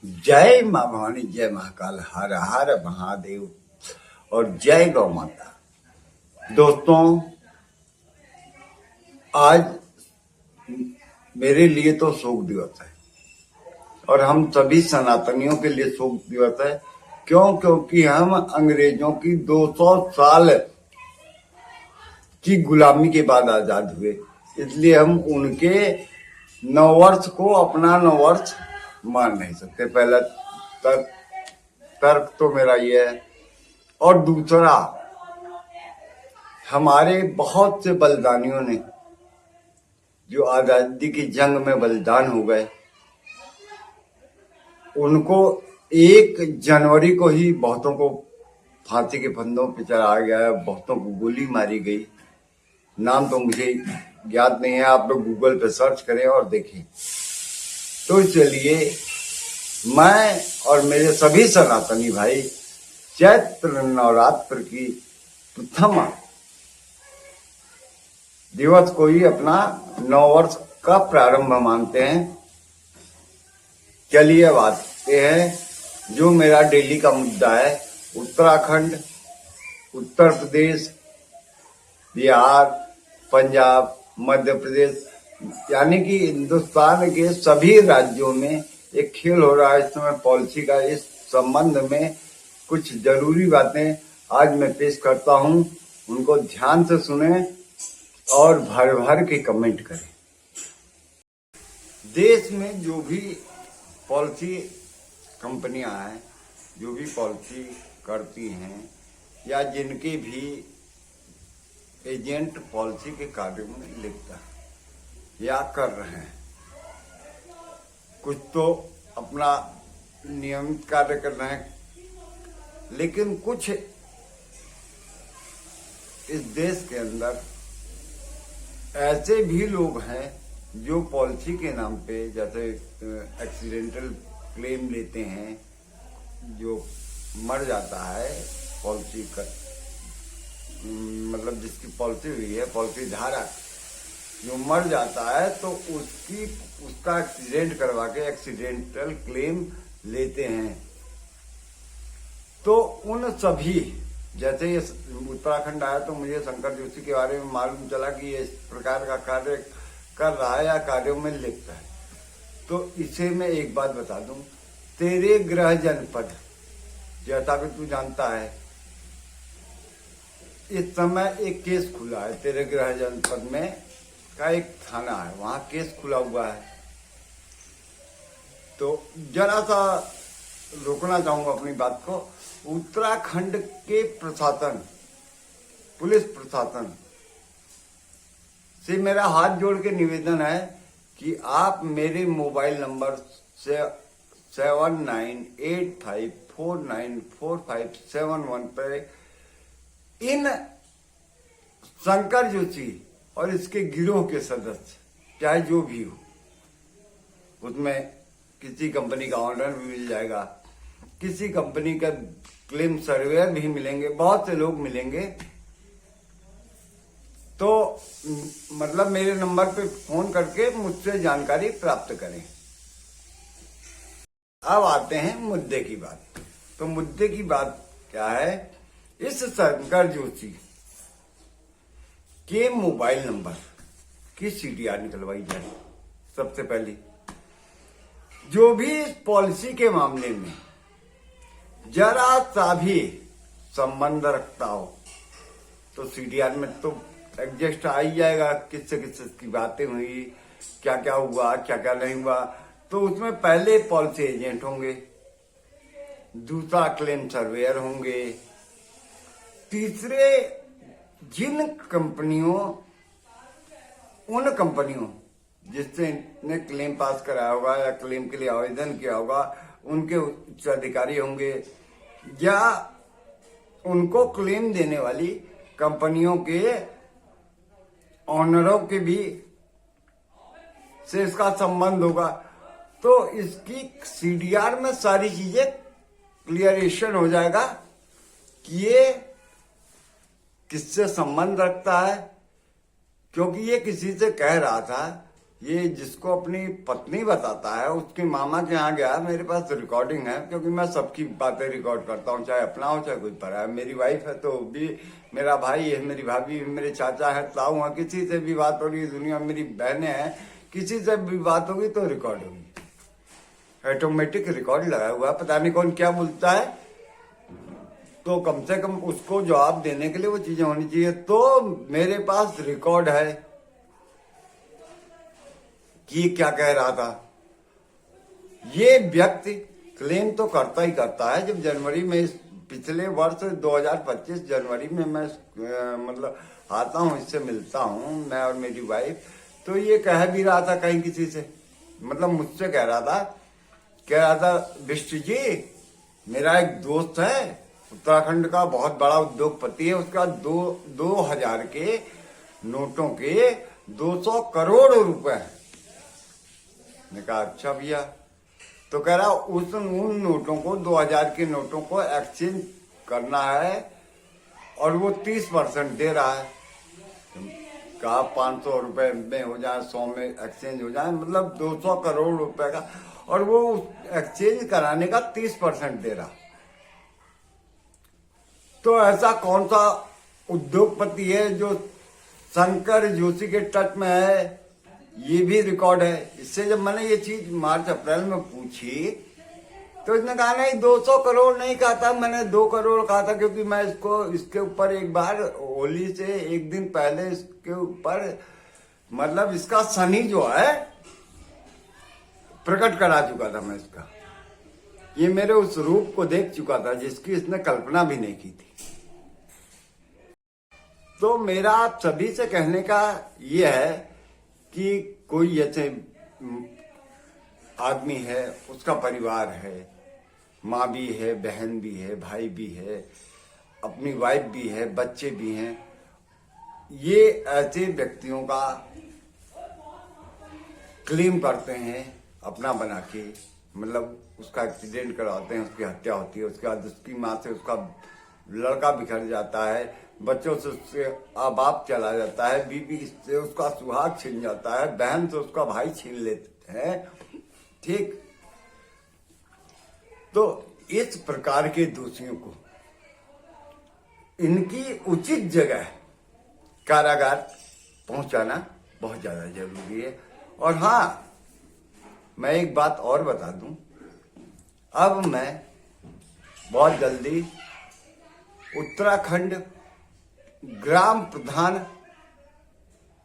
जय माँ भवानी, जय महाकाल, हर हर महादेव और जय गौ माता। दोस्तों, आज मेरे लिए तो शोक दिवस है और हम सभी सनातनियों के लिए शोक दिवस है। क्योंकि हम अंग्रेजों की 200 साल की गुलामी के बाद आजाद हुए, इसलिए हम उनके नववर्ष को अपना नववर्ष मान नहीं सकते। पहला तर्क तो मेरा ये है। और दूसरा, हमारे बहुत से बलिदानियों ने जो आजादी की जंग में बलिदान हो गए, उनको 1 जनवरी को ही बहुतों को फांसी के फंदों पे चढ़ाया गया, बहुतों को गोली मारी गई। नाम तो मुझे याद नहीं है, आप लोग गूगल पे सर्च करें और देखें। तो चलिए, मैं और मेरे सभी सनातनी भाई चैत्र नवरात्र की प्रथम दिवस को ही अपना नववर्ष का प्रारंभ मानते हैं। चलिए अब आते हैं जो मेरा डेली का मुद्दा है। उत्तराखंड, उत्तर प्रदेश, बिहार, पंजाब, मध्य प्रदेश, यानी कि हिंदुस्तान के सभी राज्यों में एक खेल हो रहा है इस समय पॉलिसी का। इस संबंध में कुछ जरूरी बातें आज मैं पेश करता हूं, उनको ध्यान से सुने और भर भर के कमेंट करें। देश में जो भी पॉलिसी कंपनियां हैं, जो भी पॉलिसी करती हैं, या जिनके भी एजेंट पॉलिसी के कार्यों में लिखता है या कर रहे हैं, कुछ तो अपना नियमित कार्य कर रहे हैं, लेकिन कुछ इस देश के अंदर ऐसे भी लोग हैं जो पॉलिसी के नाम पे, जैसे एक्सीडेंटल क्लेम लेते हैं, जो मर जाता है पॉलिसी का, मतलब जिसकी पॉलिसी हुई है, पॉलिसी धारक जो मर जाता है तो उसका एक्सीडेंट करवा के एक्सीडेंटल क्लेम लेते हैं। तो उन सभी, जैसे ये उत्तराखंड आया तो मुझे शंकर जोशी के बारे में मालूम चला कि ये इस प्रकार का कार्य कर रहा है या कार्यों में लिखता है। तो इसे मैं एक बात बता दूं, तेरे गृह जनपद, जैसा कि तू जानता है, इस समय एक केस खुला है तेरे गृह जनपद में का एक थाना है, वहां केस खुला हुआ है। तो जरा सा रोकना चाहूंगा अपनी बात को। उत्तराखंड के प्रशासन, पुलिस प्रशासन से मेरा हाथ जोड़ के निवेदन है कि आप मेरे मोबाइल नंबर से 7985494571 पर इन शंकर जोशी और इसके गिरोह के सदस्य, चाहे जो भी हो, उसमें किसी कंपनी का ऑनर भी मिल जाएगा, किसी कंपनी का क्लेम सर्वेयर भी मिलेंगे, बहुत से लोग मिलेंगे। तो मतलब मेरे नंबर पे फोन करके मुझसे जानकारी प्राप्त करें। अब आते हैं मुद्दे की बात। तो मुद्दे की बात क्या है? इस शंकर जोशी के मोबाइल नंबर की सीडीआर निकलवाई जाए। सबसे पहले जो भी इस पॉलिसी के मामले में जरा सा भी संबंध रखता हो तो सीडीआर में तो एडजस्ट आ ही जाएगा, किससे किससे की बातें हुई, क्या क्या हुआ, क्या क्या नहीं हुआ। तो उसमें पहले पॉलिसी एजेंट होंगे, दूसरा क्लेम सर्वेयर होंगे, तीसरे जिन कंपनियों, उन कंपनियों जिससे ने क्लेम पास कराया होगा या क्लेम के लिए आवेदन किया होगा, उनके उच्च अधिकारी होंगे, या उनको क्लेम देने वाली कंपनियों के ऑनरों के भी से इसका संबंध होगा। तो इसकी सीडीआर में सारी चीजें क्लियरेशन हो जाएगा कि ये किससे संबंध रखता है। क्योंकि ये किसी से कह रहा था ये जिसको अपनी पत्नी बताता है उसके मामा के यहाँ गया, मेरे पास रिकॉर्डिंग है, क्योंकि मैं सबकी बातें रिकॉर्ड करता हूँ, चाहे अपना हो चाहे कोई परा है। मेरी वाइफ है तो भी, मेरा भाई है, मेरी भाभी, मेरे चाचा है, ताऊ है, किसी से भी बात हो रही है दुनिया में, मेरी बहनें हैं, किसी से भी बात होगी तो रिकॉर्ड होगी। ऑटोमेटिक रिकॉर्ड लगा हुआ है, पता नहीं कौन क्या बोलता है, तो कम से कम उसको जवाब देने के लिए वो चीजें होनी चाहिए। तो मेरे पास रिकॉर्ड है कि क्या कह रहा था। ये व्यक्ति क्लेम तो करता ही करता है। जब जनवरी में, पिछले वर्ष 2025 जनवरी में मैं मतलब आता हूँ, इससे मिलता हूँ, मैं और मेरी वाइफ, तो ये कह भी रहा था कहीं किसी से, मतलब मुझसे कह रहा था बिष्ट जी, मेरा एक दोस्त है उत्तराखंड का, बहुत बड़ा उद्योगपति है, उसका 2000 के नोटों के 200 करोड़ रुपए हैं। मैंने कहा अच्छा भैया। तो कह रहा उन नोटों को, 2000 के नोटों को एक्सचेंज करना है और वो 30% दे रहा है। कहा 500 रुपए में हो जाए, 100 में एक्सचेंज हो जाए, मतलब 200 करोड़ रुपए का, और वो एक्सचेंज कराने का 30% दे रहा। तो ऐसा कौन सा उद्योगपति है जो शंकर जोशी के टच में है? ये भी रिकॉर्ड है। इससे जब मैंने ये चीज मार्च अप्रैल में पूछी तो इसने कहा नहीं 200 करोड़ नहीं कहा था, मैंने 2 करोड़ कहा था, क्योंकि मैं इसके ऊपर एक बार होली से एक दिन पहले इसके ऊपर, मतलब इसका शनि जो है प्रकट करा चुका था मैं इसका। ये मेरे उस रूप को देख चुका था जिसकी इसने कल्पना भी नहीं की थी। तो मेरा आप सभी से कहने का ये है कि कोई ऐसे आदमी है, उसका परिवार है, माँ भी है, बहन भी है, भाई भी है, अपनी वाइफ भी है, बच्चे भी हैं, ये ऐसे व्यक्तियों का क्लेम करते हैं अपना बना के, मतलब उसका एक्सीडेंट करवाते हैं, उसकी हत्या होती है, उसके बाद उसकी माँ से उसका लड़का बिखर जाता है, बच्चों से उससे बाप चला जाता है, बीवी से उसका सुहाग छीन जाता है, बहन से उसका भाई छीन लेते हैं, ठीक। तो इस प्रकार के दोषियों को इनकी उचित जगह कारागार पहुंचाना बहुत ज्यादा जरूरी है। और हाँ, मैं एक बात और बता दूं, अब मैं बहुत जल्दी उत्तराखंड ग्राम प्रधान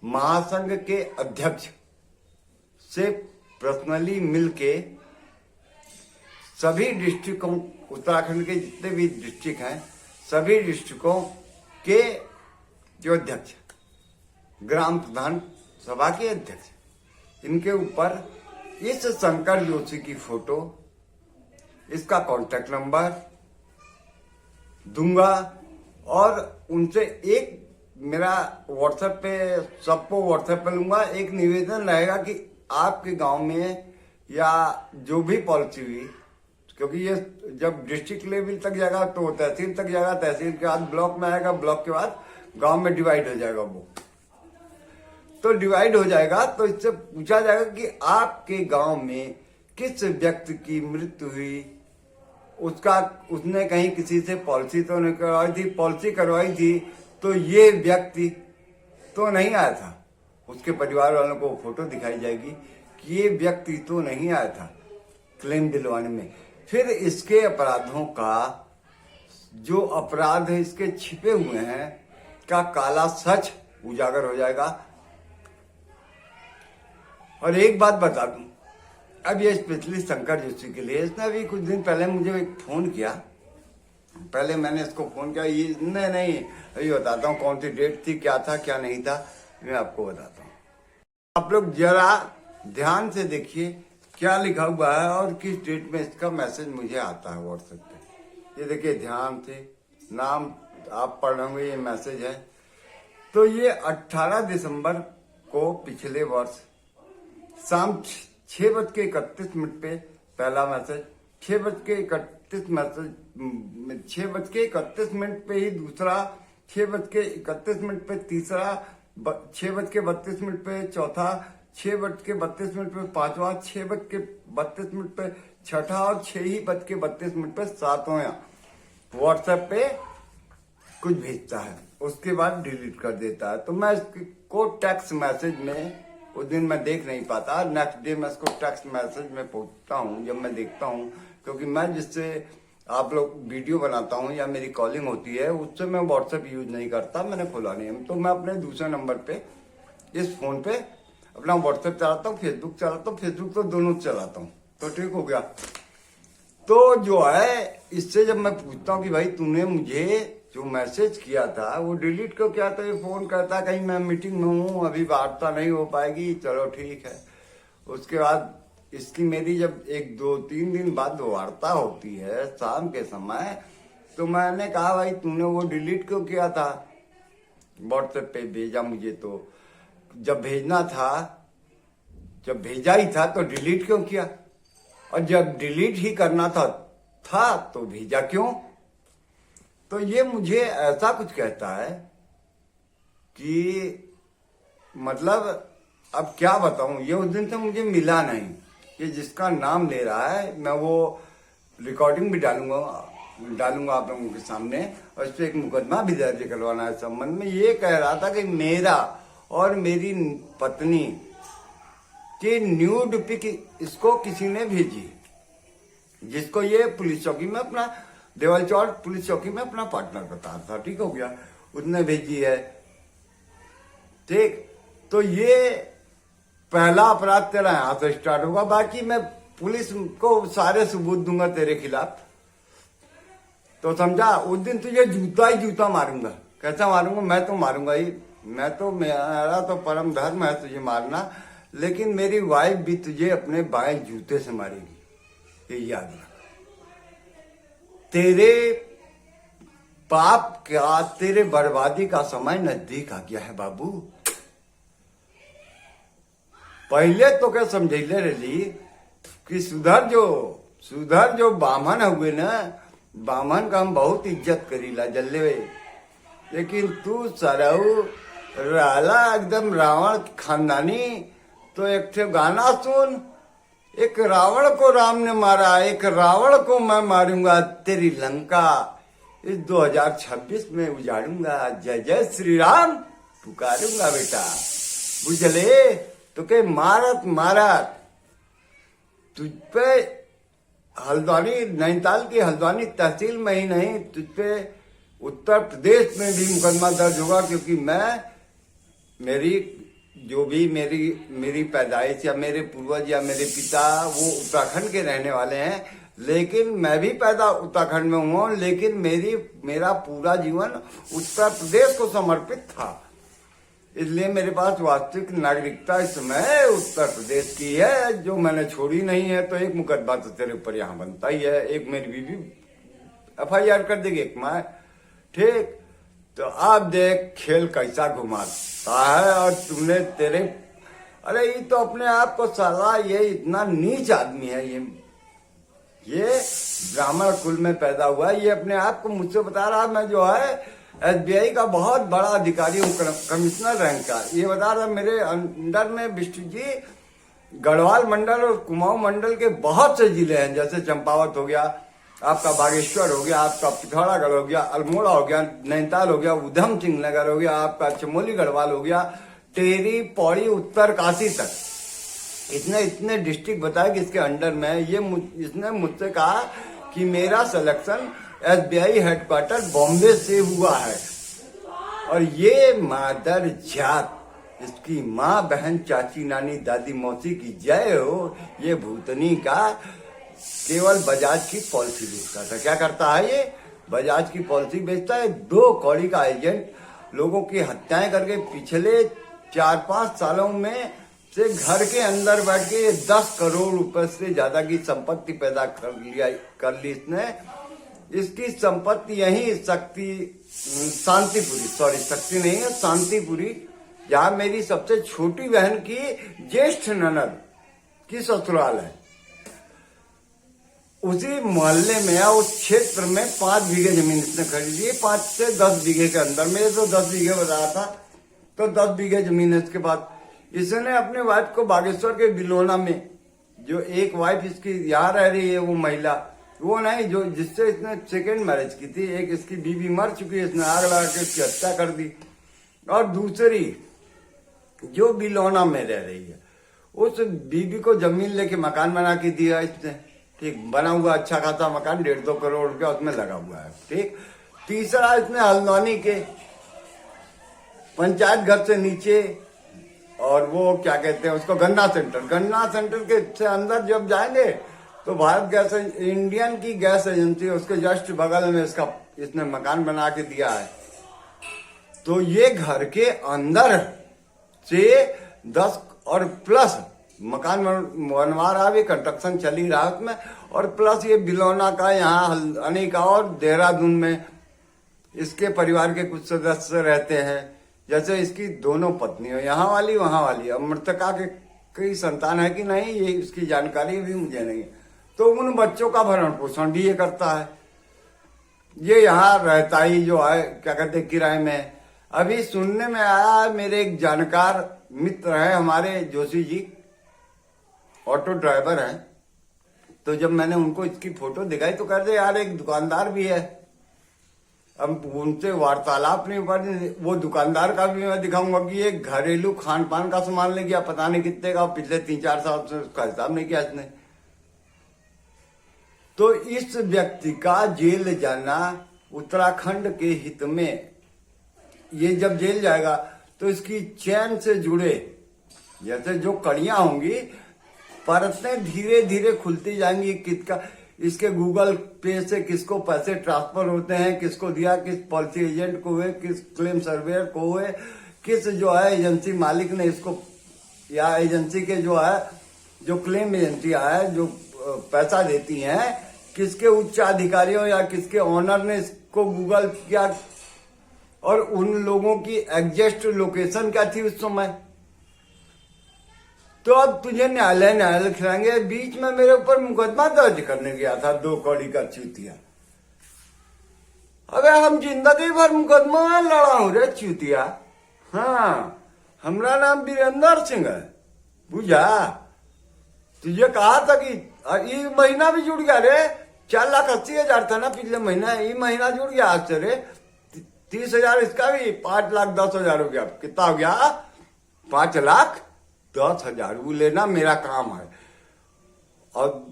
महासंघ के अध्यक्ष से पर्सनली मिलके सभी डिस्ट्रिक्टों, उत्तराखंड के जितने भी डिस्ट्रिक्ट हैं, सभी डिस्ट्रिक्टों के जो अध्यक्ष, ग्राम प्रधान सभा के अध्यक्ष, इनके ऊपर इस शंकर जोशी की फोटो, इसका कॉन्टेक्ट नंबर दूंगा और उनसे एक मेरा व्हाट्सएप पे, सबको व्हाट्सएप पे लूंगा, एक निवेदन रहेगा कि आपके गांव में या जो भी पॉलिसी हुई, क्योंकि ये जब डिस्ट्रिक्ट लेवल तक जाएगा तो तहसील तक जाएगा, तहसील के बाद ब्लॉक में आएगा, ब्लॉक के बाद गांव में डिवाइड हो जाएगा। वो तो डिवाइड हो जाएगा तो इससे पूछा जाएगा कि आपके गांव में किस व्यक्ति की मृत्यु हुई, उसने कहीं किसी से पॉलिसी तो नहीं करवाई थी, पॉलिसी करवाई थी तो ये व्यक्ति तो नहीं आया था, उसके परिवार वालों को फोटो दिखाई जाएगी कि ये व्यक्ति तो नहीं आया था क्लेम दिलवाने में। फिर इसके अपराधों का, जो अपराध इसके छिपे हुए हैं, का काला सच उजागर हो जाएगा। और एक बात बता दूं, अब ये स्पेशली शंकर जोशी के लिए, इसने अभी कुछ दिन पहले मुझे एक फोन किया, पहले मैंने इसको फोन किया, ये नहीं अभी बताता हूँ कौन सी डेट थी, क्या था क्या नहीं था, मैं आपको बताता हूँ। आप लोग जरा ध्यान से देखिए क्या लिखा हुआ है और किस डेट में इसका मैसेज मुझे आता है व्हाट्सएप पे। ये देखिए ध्यान से, नाम आप पढ़ रहे होंगे, ये मैसेज है। तो ये 18 दिसंबर को पिछले वर्ष शाम 6:31 पे पहला मैसेज, 6:31 पे ही दूसरा, 6:31 पे तीसरा, 6:32 पे चौथा, 6:32 पे पांचवा, 6:32 पे छठा और 6:32 पे सातवां व्हाट्सएप पे कुछ भेजता है, उसके बाद डिलीट कर देता है। तो मैं इसको टेक्स्ट मैसेज में उस दिन मैं देख नहीं पाता, नेक्स्ट डे मैं इसको टेक्स्ट मैसेज में पूछता हूँ जब मैं देखता हूँ, क्योंकि मैं जिससे आप लोग वीडियो बनाता हूँ या मेरी कॉलिंग होती है उससे मैं व्हाट्सएप यूज नहीं करता, मैंने खोला नहीं है। तो मैं अपने दूसरे नंबर पे इस फोन पे अपना व्हाट्सएप चलाता हूँ, फेसबुक चलाता हूँ, फेसबुक तो दोनों चलाता हूँ। तो ठीक हो गया। तो जो है इससे जब मैं पूछता हूँ कि भाई तूने मुझे जो मैसेज किया था वो डिलीट क्यों किया, तो ये फोन करता कहीं मैं मीटिंग में हूँ, अभी वार्ता नहीं हो पाएगी, चलो ठीक है। उसके बाद इसकी मेरी जब 1-2-3 दिन बाद वार्ता होती है शाम के समय, तो मैंने कहा भाई तूने वो डिलीट क्यों किया था, व्हाट्सएप पे भेजा मुझे, तो जब भेजना था, जब भेजा ही था तो डिलीट क्यों किया, और जब डिलीट ही करना था तो भेजा क्यों। तो ये मुझे ऐसा कुछ कहता है कि मतलब अब क्या बताऊं, ये उस दिन से मुझे मिला नहीं। ये जिसका नाम ले रहा है मैं वो रिकॉर्डिंग भी डालूंगा आप लोगों के सामने, और इस पर एक मुकदमा भी दर्ज करवाना है संबंध में। ये कह रहा था कि मेरा और मेरी पत्नी की न्यूड पिक इसको किसी ने भेजी, जिसको ये पुलिस चौकी में अपना देवल चौड़ पुलिस चौकी में अपना पार्टनर बता था। ठीक हो गया, उसने भेजी है। ठीक, तो ये पहला अपराध तेरा यहां से स्टार्ट होगा, बाकी मैं पुलिस को सारे सबूत दूंगा तेरे खिलाफ। तो समझा, उस दिन तुझे जूता ही जूता मारूंगा। कैसा मारूंगा, मैं तो मारूंगा ही, मैं तो, मेरा तो परम धर्म है तुझे मारना, लेकिन मेरी वाइफ भी तुझे अपने बाएं जूते से मारेगी, ये याद रख। तेरे पाप का, तेरे बर्बादी का समय नजदीक आ गया है बाबू। पहले तो क्या समझेले रही कि सुधर जो बामन हुए ना, बामन का हम बहुत इज्जत करीला जल्ले, लेकिन तू सरऊ रहला एकदम रावण खानदानी। तो एक थे गाना सुन, एक रावण को राम ने मारा, एक रावण को मैं मारूंगा, तेरी लंका इस 2026 में उजाड़ूंगा, जय जय श्री राम पुकारूंगा बेटा, बुझले। तो के मारत तुझ पे हल्द्वानी, नैनीताल की हल्द्वानी तहसील में ही नहीं, तुझ पे उत्तर प्रदेश में भी मुकदमा दर्ज होगा, क्योंकि मैं मेरी पैदाइश या मेरे पूर्वज या मेरे पिता वो उत्तराखंड के रहने वाले हैं, लेकिन मैं भी पैदा उत्तराखंड में हुआ, लेकिन मेरा पूरा जीवन उत्तर प्रदेश को समर्पित था, इसलिए मेरे पास वास्तविक नागरिकता इस समय उत्तर प्रदेश की है, जो मैंने छोड़ी नहीं है। तो एक मुकदमा तो तेरे ऊपर यहाँ बनता ही है, एक मेरी बीवी FIR कर देगी, एक मैं। ठीक, तो आप देख खेल कैसा घुमाता है, और तुमने अरे ये तो अपने आप को साला, ये इतना नीच आदमी है, ये ब्राह्मण कुल में पैदा हुआ है, ये अपने आप को मुझसे बता रहा, मैं जो है SBI का बहुत बड़ा अधिकारी हूँ, कमिश्नर रैंक का। ये बता रहा मेरे अंडर में विष्णु जी गढ़वाल मंडल और कुमाऊं मंडल के बहुत से जिले हैं, जैसे चंपावत हो गया, आपका बागेश्वर हो गया, आपका पिथौरागढ़ हो गया, अल्मोड़ा हो गया, नैनीताल हो गया, उधम सिंह नगर हो गया, आपका चमोली गढ़वाल हो गया, टेरी पौड़ी उत्तर काशी तक, इतने डिस्ट्रिक्ट बताए कि इसके अंडर में। इसने मुझसे कहा कि मेरा सिलेक्शन SBI हेडक्वार्टर बॉम्बे से हुआ है, और ये मादर जात, इसकी माँ बहन चाची नानी दादी मौसी की जय हो, ये भूतनी का केवल बजाज की पॉलिसी बेचता था। क्या करता है ये, बजाज की पॉलिसी बेचता है, 2 कौड़ी का एजेंट लोगों की हत्याएं करके पिछले 4-5 सालों में से घर के अंदर बैठ के 10 करोड़ रुपए से ज्यादा की संपत्ति पैदा कर ली इसने। इसकी संपत्ति यही शांतिपुरी, सॉरी शक्ति नहीं है, शांतिपुरी, जहां मेरी सबसे छोटी बहन की ज्येष्ठ ननद की ससुराल है, उसी मोहल्ले में या उस क्षेत्र में 5 बीघे जमीन इसने खरीदी है, 5 से 10 बीघे के अंदर। मेरे तो 10 बीघे बता रहा था, तो 10 बीघे जमीन है। इसके बाद इसने अपने वाइफ को बागेश्वर के बिलोना में, जो एक वाइफ इसकी यहाँ रह रही है वो महिला, वो नहीं जो जिससे इसने सेकेंड मैरिज की थी, एक इसकी बीवी मर चुकी है, इसने आग लगा के उसकी हत्या कर दी, और दूसरी जो बिलोना में रह रही है उस बीबी को जमीन लेके मकान बना के दिया इसने, ठीक, बना हुआ अच्छा खासा मकान 1.5-2 करोड़ रुपया उसमें लगा हुआ है, ठीक। तीसरा इसने हल्द्वानी के पंचायत घर से नीचे, और वो क्या कहते हैं उसको, गन्ना सेंटर के से अंदर जब जाएंगे तो भारत गैस, इंडियन की गैस एजेंसी, उसके जस्ट बगल में इसने मकान बना के दिया है। तो ये घर के अंदर से 10 और प्लस मकान बनवा रहा है, कंस्ट्रक्शन चली रहा है उसमें, और प्लस ये बिलोना का, यहाँ हल्द्वानी का और देहरादून में इसके परिवार के कुछ सदस्य रहते हैं, जैसे इसकी दोनों पत्नियों, यहाँ वाली वहां वाली। अब मृतका के कई संतान है कि नहीं ये इसकी जानकारी भी मुझे नहीं है। तो उन बच्चों का भरण पोषण भी ये करता है। ये यहाँ रहता ही जो है क्या कहते हैं किराए में। अभी सुनने में आया, मेरे एक जानकार मित्र है हमारे जोशी जी, ऑटो ड्राइवर हैं, तो जब मैंने उनको इसकी फोटो दिखाई तो कहते यार एक दुकानदार भी है। अब उनसे वार्तालाप नहीं कर, वो दुकानदार का भी मैं दिखाऊंगा कि ये घरेलू खान पान का सामान ले गया, पता नहीं कितने का, पिछले 3-4 साल से उसका हिसाब नहीं किया इसने। तो इस व्यक्ति का जेल जाना उत्तराखंड के हित में। ये जब जेल जाएगा तो इसकी चैन से जुड़े जैसे जो कड़ियां होंगी, परतें धीरे धीरे खुलती जाएंगी। किसका, इसके गूगल पे से किसको पैसे ट्रांसफर होते हैं, किसको दिया, किस पॉलिसी एजेंट को हुए, किस क्लेम सर्वेयर को हुए, किस जो है एजेंसी मालिक ने इसको, या एजेंसी के जो है जो क्लेम एजेंसियां है जो पैसा देती हैं, किसके उच्च अधिकारियों या किसके ऑनर ने इसको गूगल किया, और उन लोगों की एग्जैक्ट लोकेशन क्या थी उस समय। तो अब तुझे न्यायालय खिलाएंगे। बीच में मेरे ऊपर मुकदमा दर्ज करने गया था 2 कौड़ी का चूतिया। अबे हम जिंदगी भर मुकदमा लड़ा हूं रे चूतिया। हाँ, हमारा नाम वीरेंद्र सिंह है, बुझा। तुझे कहा था कि ये महीना भी जुड़ गया रे, 4,80,000 था ना पिछले महीना, ये महीना जुड़ गया आज से रे। 30,000 इसका भी, 5,10,000 हो गया। कितना हो गया? 5,10,000। वो लेना मेरा काम है, और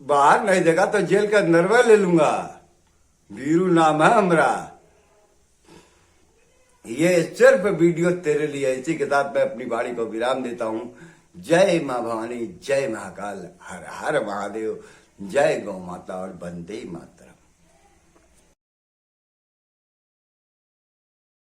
बाहर नहीं देगा तो जेल के अंदर में ले लूंगा। वीरू नाम है हमरा। ये सिर्फ वीडियो तेरे लिए, इसी के साथ मैं अपनी वाणी को विराम देता हूं। जय मां भवानी, जय महाकाल, हर हर महादेव, जय गौ माता और वंदे मातरम।